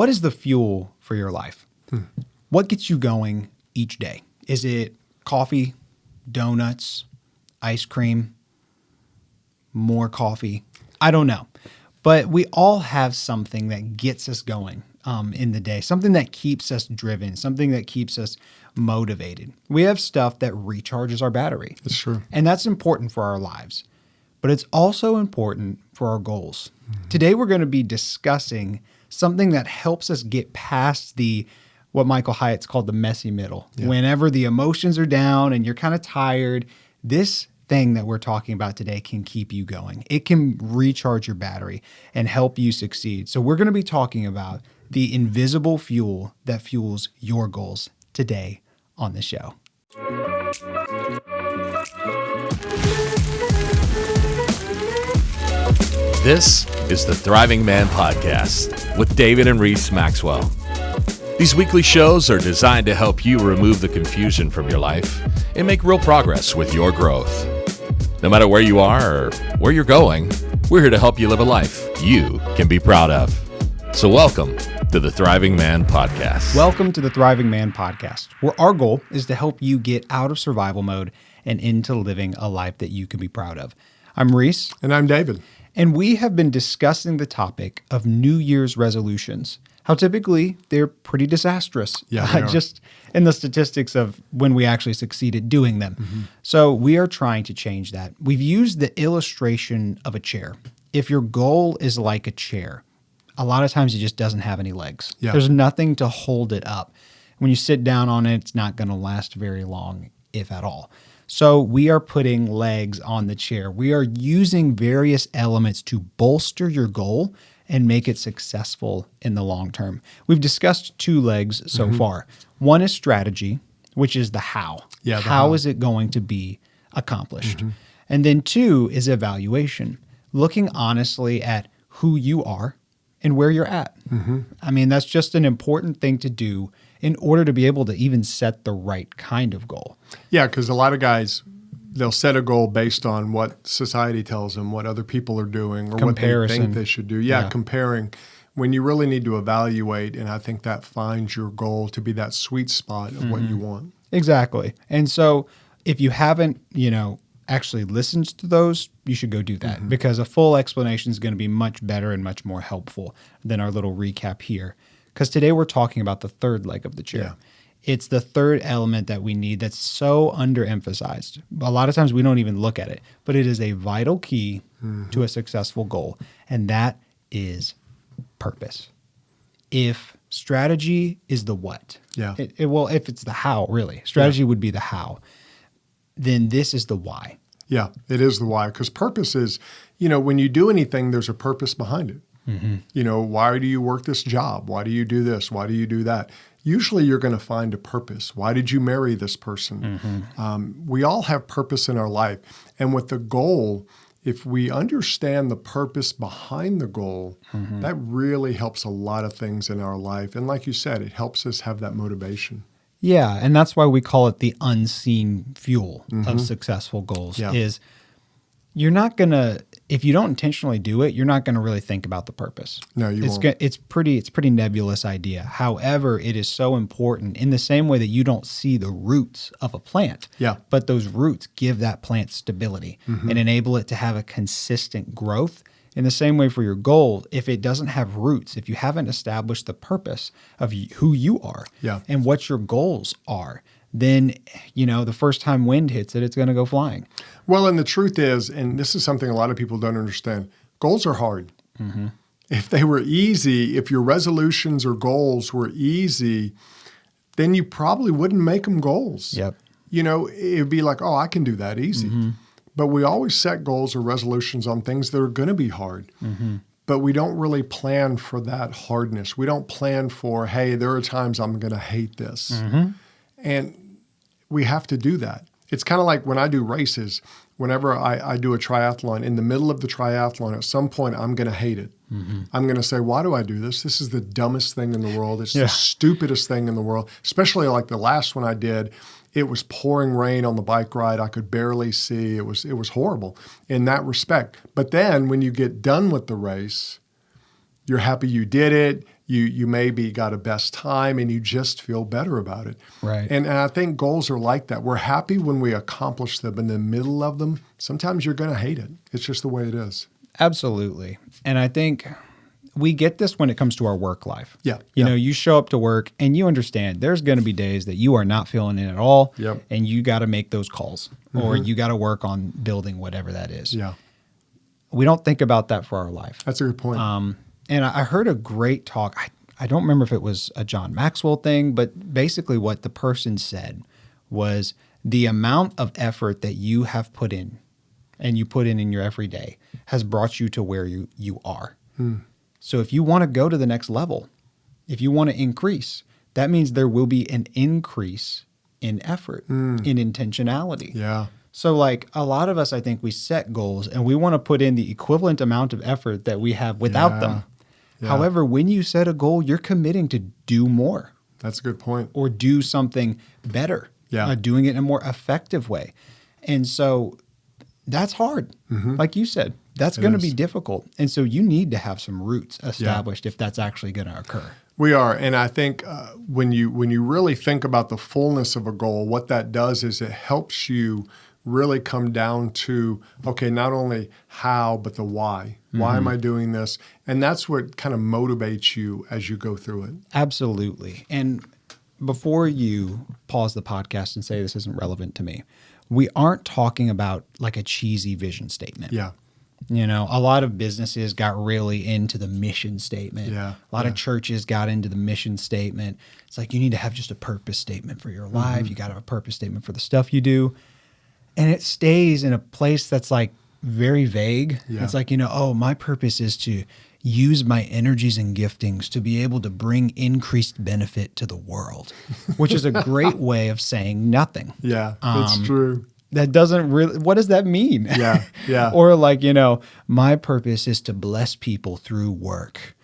What is the fuel for your life? What gets you going each day? Is it coffee, donuts, ice cream, more coffee? I don't know. But we all have something that gets us going in the day, something that keeps us driven, something that keeps us motivated. We have stuff that recharges our battery. That's true. And that's important for our lives. But it's also important for our goals. Today, we're going to be discussing something that helps us get past what Michael Hyatt's called the messy middle. Yeah. Whenever the emotions are down and you're kind of tired, this thing that we're talking about today can keep you going. It can recharge your battery and help you succeed. So we're going to be talking about the invisible fuel that fuels your goals today on the show. This is the Thriving Man Podcast with David and Reese Maxwell. These weekly shows are designed to help you remove the confusion from your life and make real progress with your growth. No matter where you are or where you're going, we're here to help you live a life you can be proud of. So welcome to the Thriving Man Podcast. Welcome to the Thriving Man Podcast, where our goal is to help you get out of survival mode and into living a life that you can be proud of. I'm Reese. And I'm David. And we have been discussing the topic of New Year's resolutions, how typically they're pretty disastrous. Yeah, they are. Just in the statistics of when we actually succeed at doing them. Mm-hmm. So we are trying to change that. We've used the illustration of a chair. If your goal is like a chair, a lot of times it just doesn't have any legs. Yeah. There's nothing to hold it up. When you sit down on it, it's not going to last very long, if at all. So we are putting legs on the chair. We are using various elements to bolster your goal and make it successful in the long term. We've discussed two legs so far. One is strategy, which is the how. Yeah, How is it going to be accomplished? And then two is evaluation, looking honestly at who you are and where you're at. I mean, that's just an important thing to do in order to be able to even set the right kind of goal. Yeah, because a lot of guys, they'll set a goal based on what society tells them, what other people are doing, or Comparison. what they think they should do. Yeah, Yeah. comparing. When you really need to evaluate, and I think that finds your goal to be that sweet spot of what you want. Exactly. And so if you haven't, actually listened to those, you should go do that because a full explanation is going to be much better and much more helpful than our little recap here. Because today we're talking about the third leg of the chair. Yeah. It's the third element that we need that's so underemphasized. A lot of times we don't even look at it, but it is a vital key to a successful goal, and that is purpose. If strategy is the what, Yeah. if it's the how, really, strategy would be the how, then this is the why. Yeah, it is the why. Because purpose is, when you do anything, there's a purpose behind it. Why do you work this job? Why do you do this? Why do you do that? Usually you're going to find a purpose. Why did you marry this person? We all have purpose in our life. And with the goal, if we understand the purpose behind the goal, that really helps a lot of things in our life. And like you said, it helps us have that motivation. Yeah, and that's why we call it the unseen fuel of successful goals. Yeah. Is you're not going to, if you don't intentionally do it, you're not going to really think about the purpose. No, you won't. It's pretty nebulous idea. However, it is so important in the same way that you don't see the roots of a plant. Yeah. But those roots give that plant stability and enable it to have a consistent growth. In the same way for your goal, if it doesn't have roots, if you haven't established the purpose of who you are Yeah. and what your goals are, then, the first time wind hits it, it's going to go flying. Well, and the truth is, and this is something a lot of people don't understand, goals are hard. If they were easy, if your resolutions or goals were easy, then you probably wouldn't make them goals. Yep. It would be like, oh, I can do that easy. But we always set goals or resolutions on things that are going to be hard. But we don't really plan for that hardness. We don't plan for, hey, there are times I'm going to hate this. And we have to do that. It's kind of like when I do races, whenever I do a triathlon, in the middle of the triathlon, at some point, I'm going to hate it. I'm going to say, why do I do this? This is the dumbest thing in the world. It's the stupidest thing in the world, especially like the last one I did. It was pouring rain on the bike ride. I could barely see. It was horrible in that respect. But then when you get done with the race, you're happy you did it. You maybe got a best time and you just feel better about it. Right. And I think goals are like that. We're happy when we accomplish them. In the middle of them, sometimes you're going to hate it. It's just the way it is. Absolutely. And I think we get this when it comes to our work life. Yeah. You know, you show up to work and you understand there's going to be days that you are not feeling it at all. Yep. And you got to make those calls or you got to work on building whatever that is. Yeah. We don't think about that for our life. That's a good point. And I heard a great talk. I don't remember if it was a John Maxwell thing, but basically what the person said was the amount of effort that you have put in and you put in your everyday has brought you to where you are. So if you want to go to the next level, if you want to increase, that means there will be an increase in effort, in intentionality. Yeah. So like a lot of us, I think we set goals and we want to put in the equivalent amount of effort that we have without them. Yeah. However, when you set a goal, you're committing to do more That's a good point. or do something better, Yeah. doing it in a more effective way. And so that's hard. Like you said, that's going to is. be difficult. And so you need to have some roots established if that's actually going to occur. We are, and I think when you really think about the fullness of a goal, what that does is it helps you really come down to, okay, not only how, but the why. Why am I doing this? And that's what kind of motivates you as you go through it. Absolutely. And before you pause the podcast and say this isn't relevant to me, we aren't talking about like a cheesy vision statement. Yeah. You know, a lot of businesses got really into the mission statement. Yeah, A lot of churches got into the mission statement. It's like you need to have just a purpose statement for your life. You got to have a purpose statement for the stuff you do. And it stays in a place that's like very vague. Yeah. It's like, you know, oh, my purpose is to use my energies and giftings to be able to bring increased benefit to the world, which is a great way of saying nothing. Yeah, that's true. That doesn't really, what does that mean? Yeah, yeah. Or like, you know, my purpose is to bless people through work.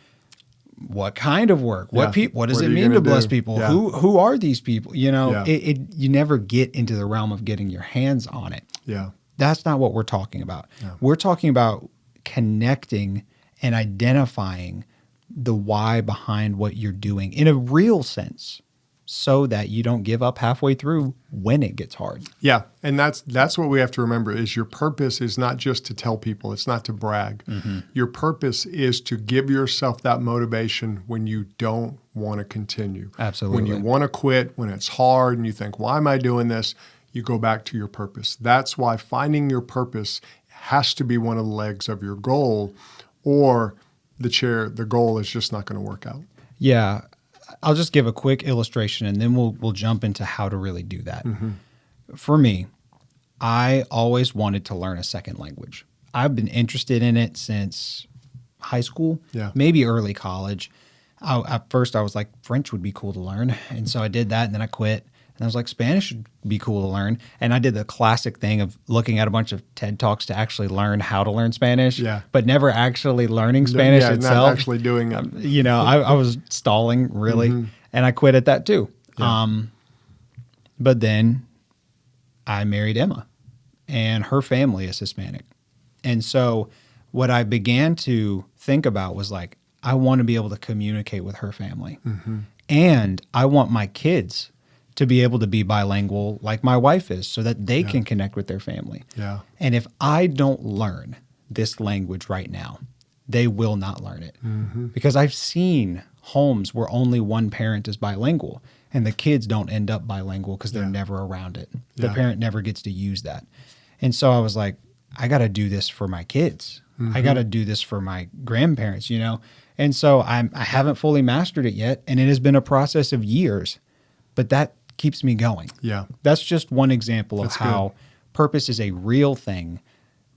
What kind of work? Yeah. What does What it are you mean to gonna bless do? people? Yeah. Who are these people? You know, Yeah. you never get into the realm of getting your hands on it. Yeah. That's not what we're talking about. We're talking about connecting and identifying the why behind what you're doing in a real sense so that you don't give up halfway through when it gets hard. Yeah, and that's what we have to remember is your purpose is not just to tell people, it's not to brag. Your purpose is to give yourself that motivation when you don't want to continue. Absolutely. When you want to quit, when it's hard and you think, why am I doing this? You go back to your purpose. That's why finding your purpose has to be one of the legs of your goal, or the goal is just not going to work out. Yeah. I'll just give a quick illustration and then we'll jump into how to really do that. For me, I always wanted to learn a second language. I've been interested in it since high school, maybe early college. At first I was like, French would be cool to learn. And so I did that and then I quit. And I was like, Spanish would be cool to learn. And I did the classic thing of looking at a bunch of TED Talks to actually learn how to learn Spanish, but never actually learning Spanish itself. Not actually doing it. You know, I was stalling really, and I quit at that too. But then I married Emma, and her family is Hispanic. And so what I began to think about was like, I want to be able to communicate with her family. And I want my kids to be able to be bilingual like my wife is so that they can connect with their family. Yeah. And if I don't learn this language right now, they will not learn it. Because I've seen homes where only one parent is bilingual and the kids don't end up bilingual because they're never around it. The parent never gets to use that. And so I was like, I got to do this for my kids. I got to do this for my grandparents, you know? And so I haven't fully mastered it yet. And it has been a process of years, but that keeps me going. Yeah. That's just one example of That's how good. purpose is a real thing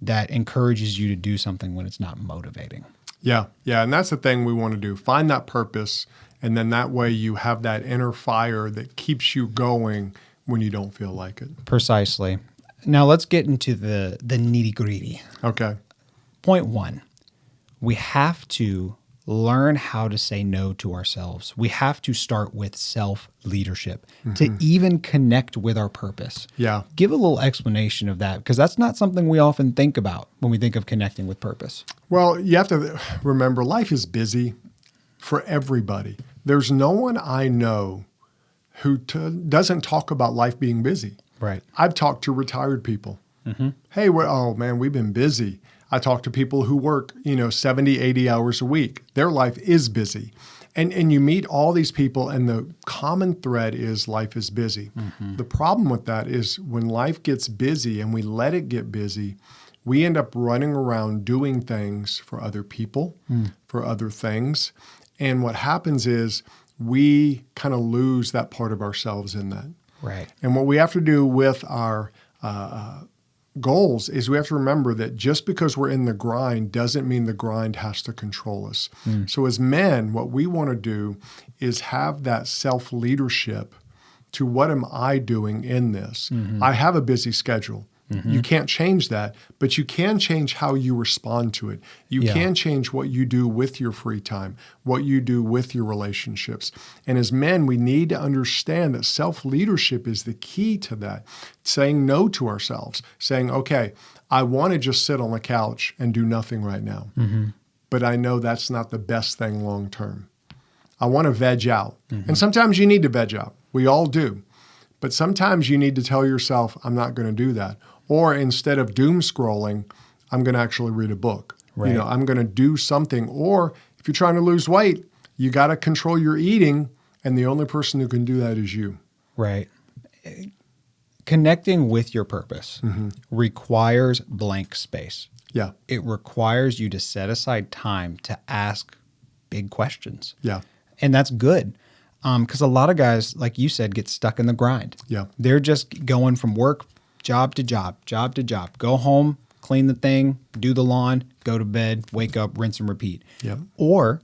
that encourages you to do something when it's not motivating. Yeah. Yeah. And that's the thing we want to do. Find that purpose. And then that way you have that inner fire that keeps you going when you don't feel like it. Precisely. Now let's get into the nitty gritty. Okay. Point one, we have to learn how to say no to ourselves. We have to start with self-leadership to even connect with our purpose. Yeah. Give a little explanation of that, because that's not something we often think about when we think of connecting with purpose. Well, you have to remember life is busy. for everybody. There's no one I know who doesn't talk about life being busy. Right. I've talked to retired people. Hey, oh man, we've been busy. I talk to people who work, 70, 80 hours a week. Their life is busy. And you meet all these people, and the common thread is life is busy. The problem with that is when life gets busy and we let it get busy, we end up running around doing things for other people, for other things. And what happens is we kind of lose that part of ourselves in that. Right. And what we have to do with our goals is we have to remember that just because we're in the grind doesn't mean the grind has to control us. So as men, what we want to do is have that self-leadership to what am I doing in this? I have a busy schedule. You can't change that, but you can change how you respond to it. You can change what you do with your free time, what you do with your relationships. And as men, we need to understand that self-leadership is the key to that. Saying no to ourselves, saying, okay, I want to just sit on the couch and do nothing right now, but I know that's not the best thing long term. I want to veg out. And sometimes you need to veg out. We all do. But sometimes you need to tell yourself, I'm not going to do that. Or instead of doom scrolling, I'm going to actually read a book. Right. I'm going to do something. Or if you're trying to lose weight, you got to control your eating. And the only person who can do that is you. Right. Connecting with your purpose requires blank space. Yeah. It requires you to set aside time to ask big questions. Yeah. And that's good. Because a lot of guys, like you said, get stuck in the grind. Yeah. They're just going from work, job to job, job to job. Go home, clean the thing, do the lawn, go to bed, wake up, rinse and repeat. Yeah. Or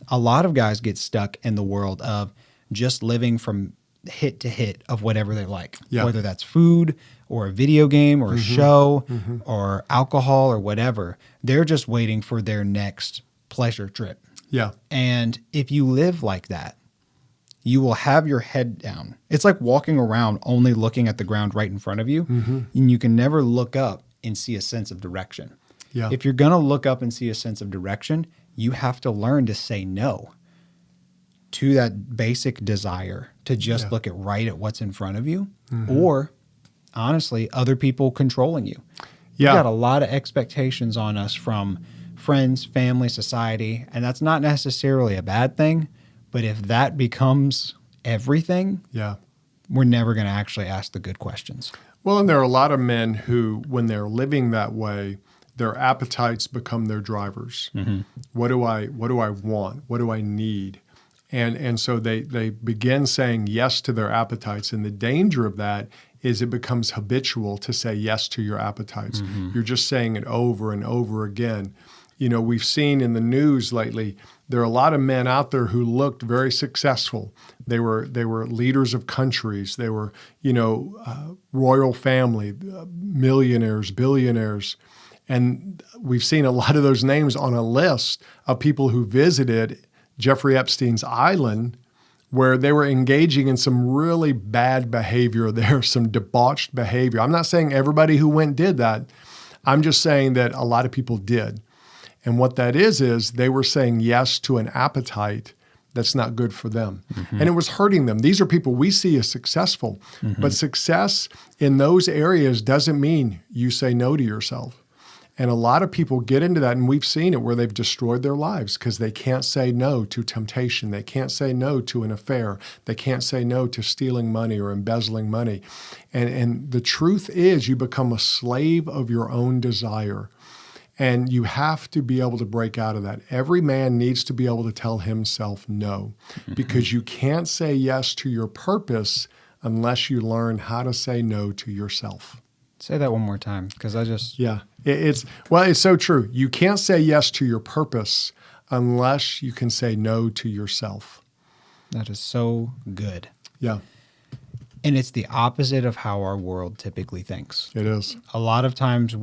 a lot of guys get stuck in the world of just living from hit to hit of whatever they like. Yeah. Whether that's food or a video game or a show or alcohol or whatever. They're just waiting for their next pleasure trip. Yeah. And if you live like that, you will have your head down. It's like walking around only looking at the ground right in front of you, and you can never look up and see a sense of direction. Yeah. If you're going to look up and see a sense of direction, you have to learn to say no to that basic desire to just look right at what's in front of you, or honestly, other people controlling you. Yeah. We got a lot of expectations on us from friends, family, society, and that's not necessarily a bad thing. But if that becomes everything, Yeah. we're never going to actually ask the good questions. Well, and there are a lot of men who, when they're living that way, their appetites become their drivers. What do I want? What do I need? And so they begin saying yes to their appetites. And the danger of that is it becomes habitual to say yes to your appetites. You're just saying it over and over again. We've seen in the news lately, there are a lot of men out there who looked very successful. They were leaders of countries. They were, royal family, millionaires, billionaires. And we've seen a lot of those names on a list of people who visited Jeffrey Epstein's island, where they were engaging in some really bad behavior there, some debauched behavior. I'm not saying everybody who went did that. I'm just saying that a lot of people did. And what that is they were saying yes to an appetite that's not good for them. And it was hurting them. These are people we see as successful. But success in those areas doesn't mean you say no to yourself. And a lot of people get into that, and we've seen it where they've destroyed their lives because they can't say no to temptation. They can't say no to an affair. They can't say no to stealing money or embezzling money. And the truth is you become a slave of your own desire. And you have to be able to break out of that. Every man needs to be able to tell himself no, because you can't say yes to your purpose unless you learn how to say no to yourself. Say that one more time, because I just... Yeah, it's so true. You can't say yes to your purpose unless you can say no to yourself. That is so good. Yeah, And it's the opposite of how our world typically thinks. it is. A lot of times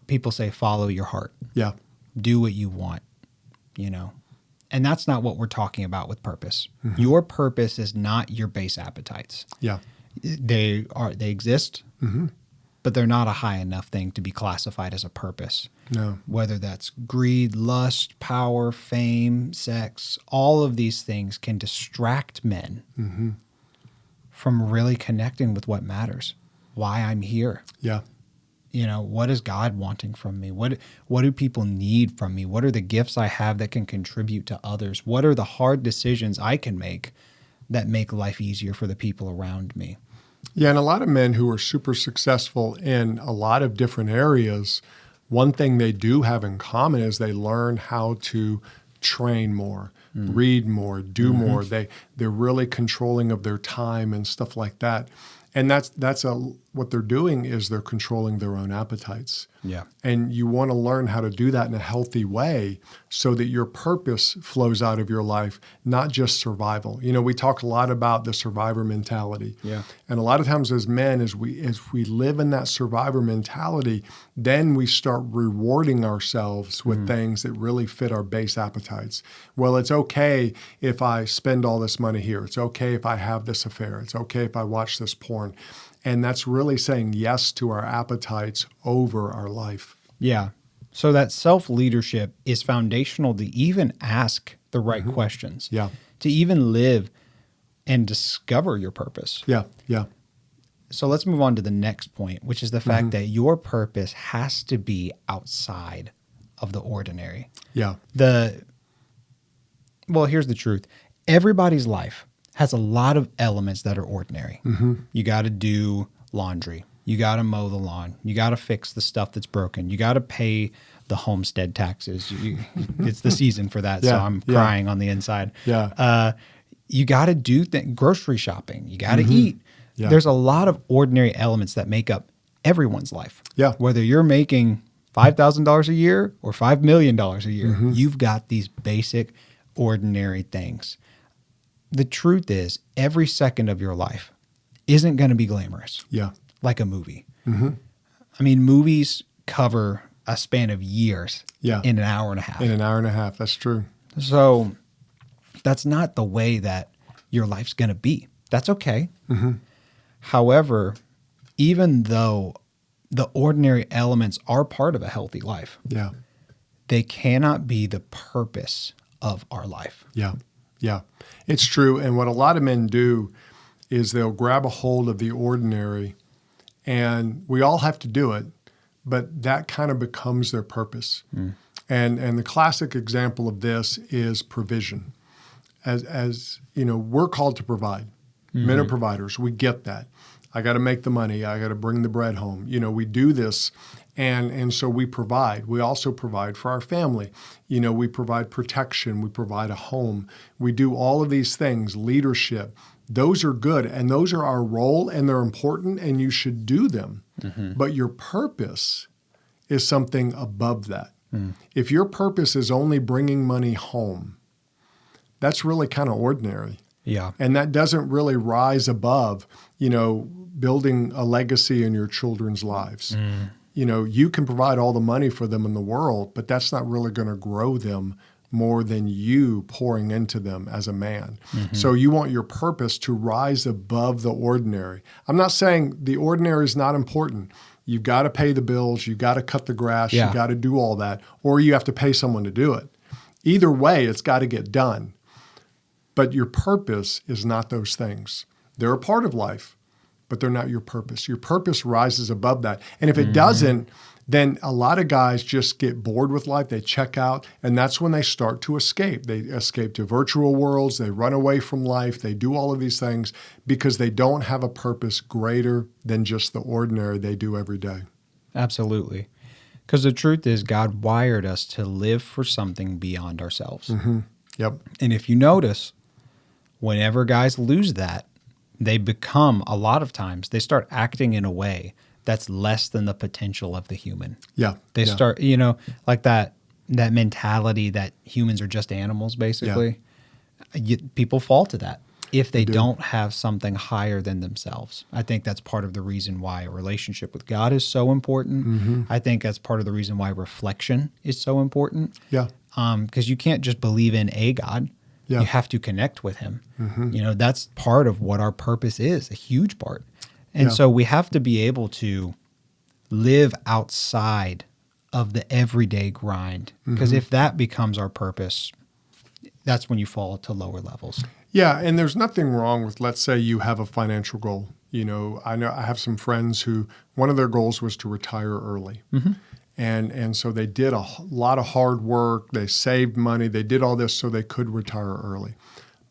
people say, follow your heart. Yeah, Do what you want, And that's not what we're talking about with purpose. Your purpose is not your base appetites. yeah, They exist, but they're not a high enough thing to be classified as a purpose. No. Whether that's greed, lust, power, fame, sex, all of these things can distract men from really connecting with what matters, why I'm here. Yeah. You know, what is God wanting from me? What do people need from me? What are the gifts I have that can contribute to others? What are the hard decisions I can make that make life easier for the people around me? Yeah, and a lot of men who are super successful in a lot of different areas, one thing they do have in common is they learn how to train more, read more, do more. They're really controlling of their time and stuff like that. And what they're doing is they're controlling their own appetites. Yeah. And you want to learn how to do that in a healthy way so that your purpose flows out of your life, not just survival. You know, we talk a lot about the survivor mentality. Yeah. And a lot of times as men, as we live in that survivor mentality, then we start rewarding ourselves with things that really fit our base appetites. Well, it's okay if I spend all this money here. It's okay if I have this affair. It's okay if I watch this porn. And that's really saying yes to our appetites over our life. Yeah. So that self-leadership is foundational to even ask the right questions. Yeah. To even live and discover your purpose. Yeah. Yeah. So let's move on to the next point, which is the fact that your purpose has to be outside of the ordinary. Yeah. Well, here's the truth. Everybody's life has a lot of elements that are ordinary. You got to do laundry. You got to mow the lawn. You got to fix the stuff that's broken. You got to pay the homestead taxes. It's the season for that, so Yeah, I'm yeah. crying on the inside. Yeah. You got to do grocery shopping. You got to eat. Yeah. There's a lot of ordinary elements that make up everyone's life. Yeah. Whether you're making $5,000 a year or $5 million a year, you've got these basic, ordinary things. The truth is, every second of your life isn't going to be glamorous Yeah. like a movie. I mean, movies cover a span of years Yeah. in an hour and a half. In an hour and a half. That's true. So that's not the way that your life's going to be. That's okay. However, even though the ordinary elements are part of a healthy life, Yeah. they cannot be the purpose of our life. Yeah. Yeah. It's true. And what a lot of men do is they'll grab a hold of the ordinary, and we all have to do it, but that kind of becomes their purpose. And the classic example of this is provision. As you know, we're called to provide. Men are providers. We get that. I got to make the money. I got to bring the bread home. You know, we do this. And so we provide. We also provide for our family. You know, we provide protection. We provide a home. We do all of these things, leadership. Those are good, and those are our role, and they're important, and you should do them. But your purpose is something above that. If your purpose is only bringing money home, that's really kind of ordinary. Yeah. And that doesn't really rise above, you know, building a legacy in your children's lives. You know, you can provide all the money for them in the world, but that's not really going to grow them more than you pouring into them as a man. So you want your purpose to rise above the ordinary. I'm not saying the ordinary is not important. You've got to pay the bills. You've got to cut the grass. Yeah. You've got to do all that, or you have to pay someone to do it. Either way, it's got to get done. But your purpose is not those things. They're a part of life, but they're not your purpose. Your purpose rises above that. And if it doesn't, then a lot of guys just get bored with life. They check out, and that's when they start to escape. They escape to virtual worlds. They run away from life. They do all of these things because they don't have a purpose greater than just the ordinary they do every day. Absolutely. Because the truth is, God wired us to live for something beyond ourselves. Yep. And if you notice, whenever guys lose that, they become, a lot of times, they start acting in a way that's less than the potential of the human. Yeah. They yeah. start, you know, like that mentality that humans are just animals, basically. People fall to that if they don't have something higher than themselves. I think that's part of the reason why a relationship with God is so important. I think that's part of the reason why reflection is so important. Yeah. Because you can't just believe in a God. Yeah. You have to connect with him. You know, that's part of what our purpose is, a huge part. And so we have to be able to live outside of the everyday grind. Because if that becomes our purpose, that's when you fall to lower levels. Yeah, and there's nothing wrong with, let's say you have a financial goal. I know I have some friends who one of their goals was to retire early. And so they did a lot of hard work. They saved money. They did all this so they could retire early.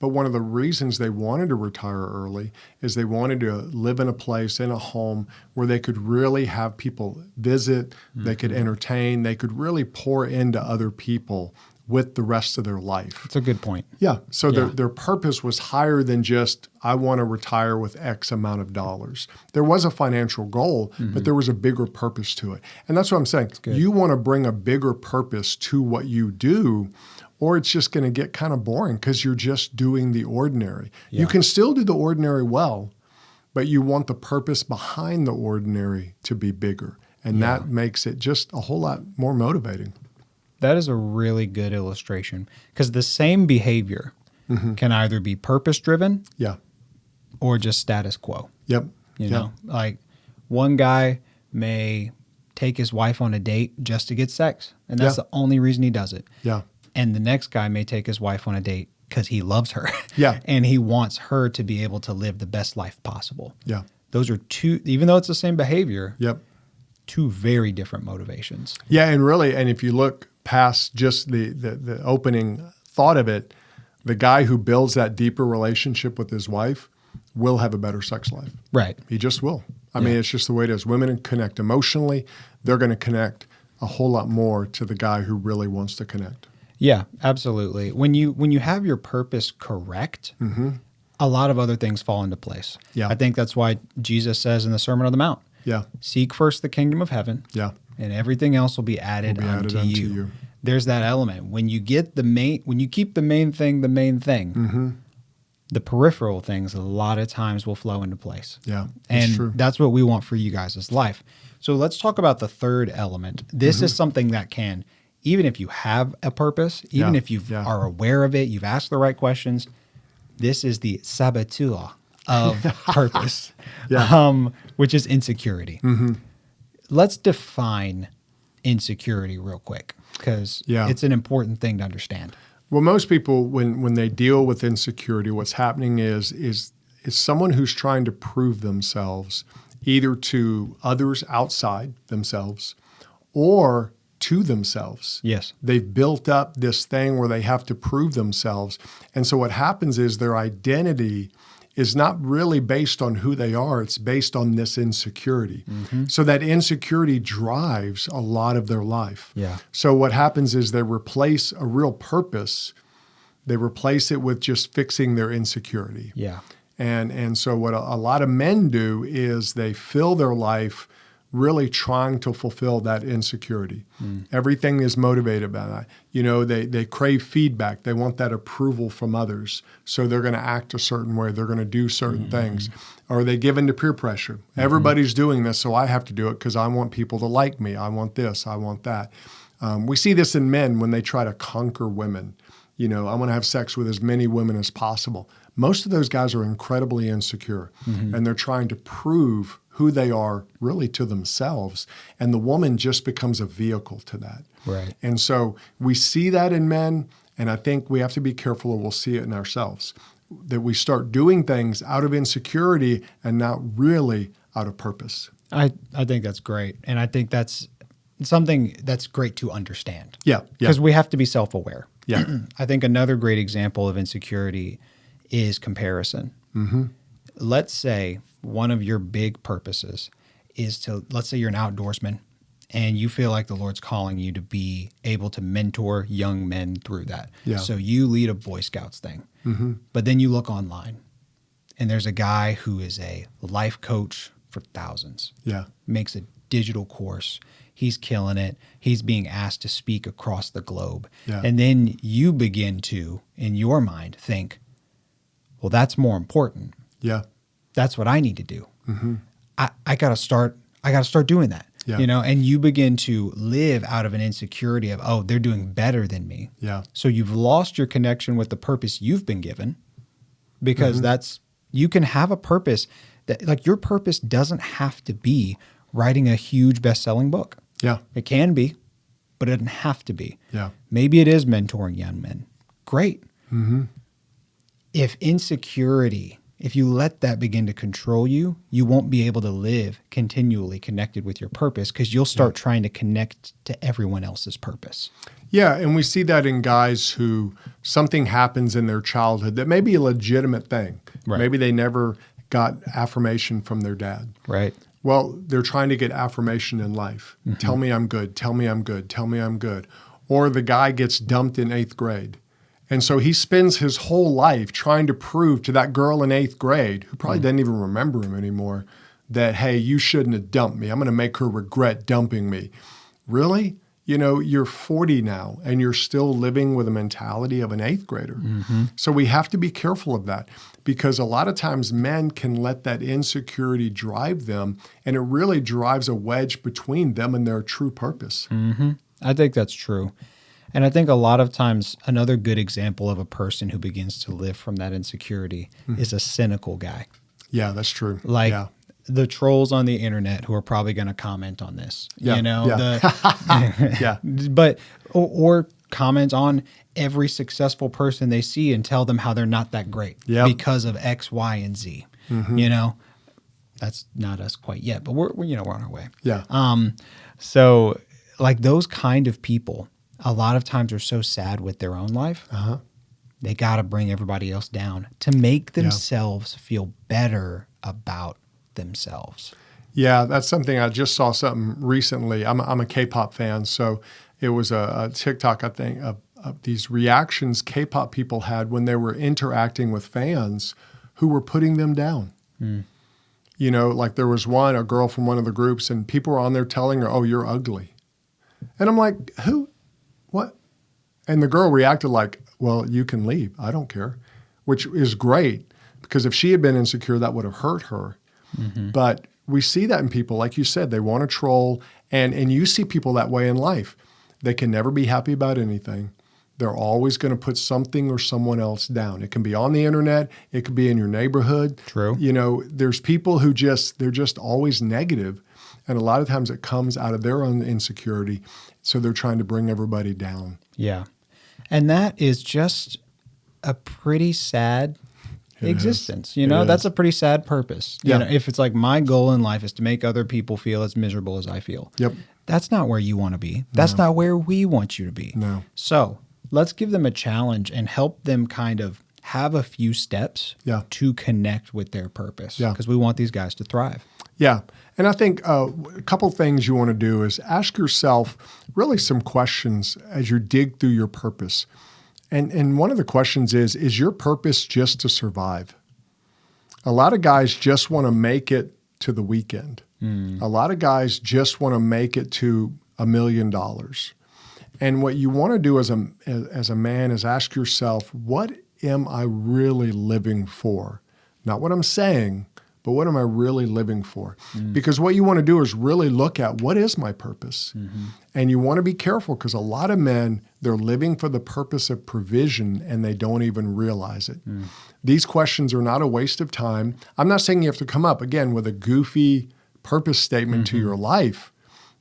But one of the reasons they wanted to retire early is they wanted to live in a place, in a home where they could really have people visit, they could entertain, they could really pour into other people with the rest of their life. That's a good point. Yeah. So their purpose was higher than just, I want to retire with X amount of dollars. There was a financial goal, but there was a bigger purpose to it. And that's what I'm saying. You want to bring a bigger purpose to what you do, or it's just going to get kind of boring because you're just doing the ordinary. Yeah. You can still do the ordinary well, but you want the purpose behind the ordinary to be bigger. And that makes it just a whole lot more motivating. That is a really good illustration because the same behavior can either be purpose-driven Yeah. or just status quo. Yep. You know, like one guy may take his wife on a date just to get sex, and that's the only reason he does it. Yeah. And the next guy may take his wife on a date because he loves her. Yeah. And he wants her to be able to live the best life possible. Yeah. Those are two, even though it's the same behavior, Yep. two very different motivations. Yeah, and really, and if you look past just the opening thought of it, the guy who builds that deeper relationship with his wife will have a better sex life. Right. He just will. I mean, it's just the way it is. Women connect emotionally. They're going to connect a whole lot more to the guy who really wants to connect. Yeah, absolutely. When you have your purpose correct, a lot of other things fall into place. Yeah. I think that's why Jesus says in the Sermon on the Mount, Yeah. seek first the kingdom of heaven, Yeah. and everything else will be added, unto you. There's that element. When you get when you keep the main thing, the peripheral things a lot of times will flow into place. Yeah, that's And true. that's what we want for you guys' life. So let's talk about the third element. This is something that can, even if you have a purpose, even Yeah, if you yeah. are aware of it, you've asked the right questions, this is the saboteur of purpose, which is insecurity. Let's define insecurity real quick because it's an important thing to understand. Well, most people, when they deal with insecurity, what's happening is someone who's trying to prove themselves either to others outside themselves or to themselves. Yes. They've built up this thing where they have to prove themselves. And so what happens is their identity is not really based on who they are. It's based on this insecurity. So that insecurity drives a lot of their life. Yeah. So what happens is they replace a real purpose. They replace it with just fixing their insecurity. Yeah. And so what a lot of men do is they fill their life really trying to fulfill that insecurity. Everything is motivated by that. You know, they crave feedback. They want that approval from others. So they're going to act a certain way. They're going to do certain things. Or they give into peer pressure. Everybody's doing this, so I have to do it because I want people to like me. I want this. I want that. We see this in men when they try to conquer women. You know, I want to have sex with as many women as possible. Most of those guys are incredibly insecure, and they're trying to prove who they are really to themselves. And the woman just becomes a vehicle to that. Right. And so we see that in men, and I think we have to be careful or we'll see it in ourselves, that we start doing things out of insecurity and not really out of purpose. I think that's great. And I think that's something that's great to understand. Yeah. Because we have to be self-aware. Yeah. I think another great example of insecurity is comparison. Let's say one of your big purposes is to, let's say you're an outdoorsman and you feel like the Lord's calling you to be able to mentor young men through that. Yeah. So you lead a Boy Scouts thing, but then you look online and there's a guy who is a life coach for thousands. Yeah. Makes a digital course. He's killing it. He's being asked to speak across the globe. Yeah. And then you begin to, in your mind, think, well, that's more important. Yeah. That's what I need to do. I got to start doing that. Yeah. You know, and you begin to live out of an insecurity of, oh, they're doing better than me. Yeah. So you've lost your connection with the purpose you've been given because you can have a purpose that, like, your purpose doesn't have to be writing a huge best-selling book. Yeah. It can be, but it doesn't have to be. Yeah. Maybe it is mentoring young men. Great. Mm-hmm. If insecurity, if you let that begin to control you, you won't be able to live continually connected with your purpose because you'll start trying to connect to everyone else's purpose. Yeah, and we see that in guys who something happens in their childhood that may be a legitimate thing. Right. Maybe they never got affirmation from their dad. Right. Well, they're trying to get affirmation in life. Mm-hmm. Tell me I'm good. Tell me I'm good. Tell me I'm good. Or the guy gets dumped in 8th grade. And so he spends his whole life trying to prove to that girl in 8th grade, who probably doesn't even remember him anymore, that, hey, you shouldn't have dumped me. I'm going to make her regret dumping me. Really? You know, you're 40 now and you're still living with a mentality of an 8th grader. Mm-hmm. So we have to be careful of that because a lot of times men can let that insecurity drive them and it really drives a wedge between them and their true purpose. Mm-hmm. I think that's true. And I think a lot of times another good example of a person who begins to live from that insecurity is a cynical guy. Yeah, that's true. Like yeah. the trolls on the internet who are probably going to comment on this, Yeah, you know, yeah. Yeah. but, or comment on every successful person they see and tell them how they're not that great because of X, Y, and Z, you know, that's not us quite yet, but we're on our way. Yeah. So like those kind of people, a lot of times are so sad with their own life. They got to bring everybody else down to make themselves feel better about themselves. Yeah, that's something I just saw something recently. I'm a K-pop fan, so it was a TikTok, I think, of these reactions K-pop people had when they were interacting with fans who were putting them down. You know, like there was a girl from one of the groups, and people were on there telling her, "Oh, you're ugly," and I'm like, "Who? What?" And the girl reacted like, "Well, you can leave. I don't care," which is great because if she had been insecure, that would have hurt her. But we see that in people, like you said, they want to troll, and you see people that way in life. They can never be happy about anything. They're always going to put something or someone else down. It can be on the internet. It could be in your neighborhood. True. You know, there's people who they're just always negative, and a lot of times it comes out of their own insecurity. So they're trying to bring everybody down. Yeah. And that is just a pretty sad existence. You know, that's a pretty sad purpose. You know, if it's like my goal in life is to make other people feel as miserable as I feel. Yep. That's not where you want to be. That's not where we want you to be. No. So let's give them a challenge and help them kind of have a few steps to connect with their purpose. Yeah. Because we want these guys to thrive. Yeah. And I think a couple things you want to do is ask yourself really some questions as you dig through your purpose. And one of the questions is your purpose just to survive? A lot of guys just want to make it to the weekend. A lot of guys just want to make it to $1 million. And what you want to do as a man is ask yourself, what am I really living for? Not what I'm saying, but what am I really living for? Because what you want to do is really look at what is my purpose? And you want to be careful because a lot of men, they're living for the purpose of provision and they don't even realize it. These questions are not a waste of time. I'm not saying you have to come up, again, with a goofy purpose statement to your life,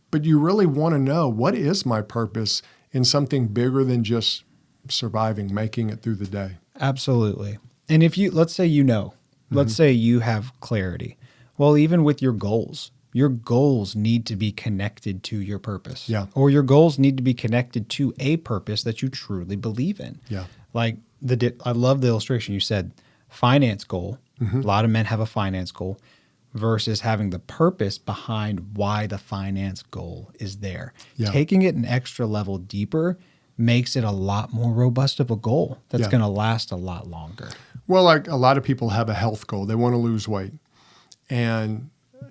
but you really want to know what is my purpose in something bigger than just surviving, making it through the day. Absolutely. And if let's say let's say you have clarity. Well, even with your goals need to be connected to your purpose. Yeah. Or your goals need to be connected to a purpose that you truly believe in. Yeah. Like I love the illustration you said, finance goal. A lot of men have a finance goal versus having the purpose behind why the finance goal is there. Yeah. Taking it an extra level deeper makes it a lot more robust of a goal that's going to last a lot longer. Well, like a lot of people have a health goal. They want to lose weight. And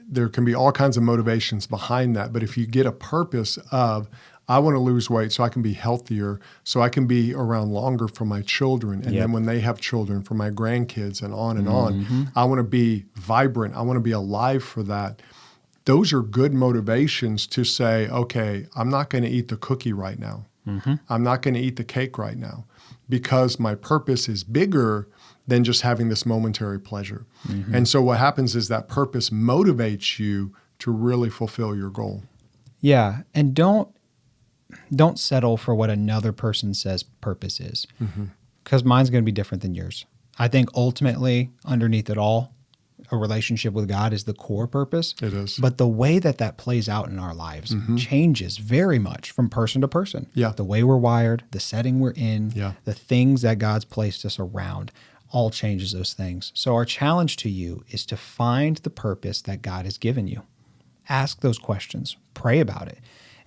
there can be all kinds of motivations behind that. But if you get a purpose of, I want to lose weight so I can be healthier, so I can be around longer for my children. And then when they have children, for my grandkids and on, I want to be vibrant. I want to be alive for that. Those are good motivations to say, okay, I'm not going to eat the cookie right now. I'm not going to eat the cake right now because my purpose is bigger than just having this momentary pleasure. And so what happens is that purpose motivates you to really fulfill your goal. Yeah, and don't settle for what another person says purpose is, because mine's going to be different than yours. I think ultimately, underneath it all, a relationship with God is the core purpose. It is. But the way that plays out in our lives changes very much from person to person. Yeah. The way we're wired, the setting we're in, Yeah. the things that God's placed us around, all changes those things. So our challenge to you is to find the purpose that God has given you. Ask those questions, pray about it,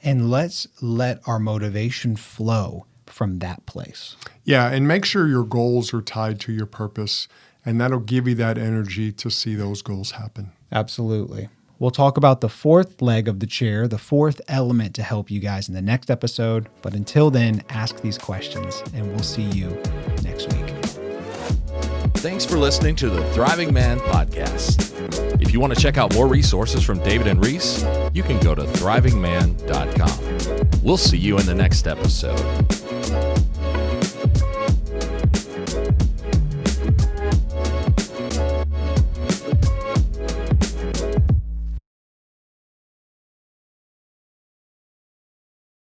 and let's let our motivation flow from that place. Yeah, and make sure your goals are tied to your purpose, and that'll give you that energy to see those goals happen. Absolutely. We'll talk about the fourth leg of the chair, the fourth element to help you guys in the next episode. But until then, ask these questions, and we'll see you next week. Thanks for listening to the Thriving Man Podcast. If you want to check out more resources from David and Reese, you can go to thrivingman.com. We'll see you in the next episode.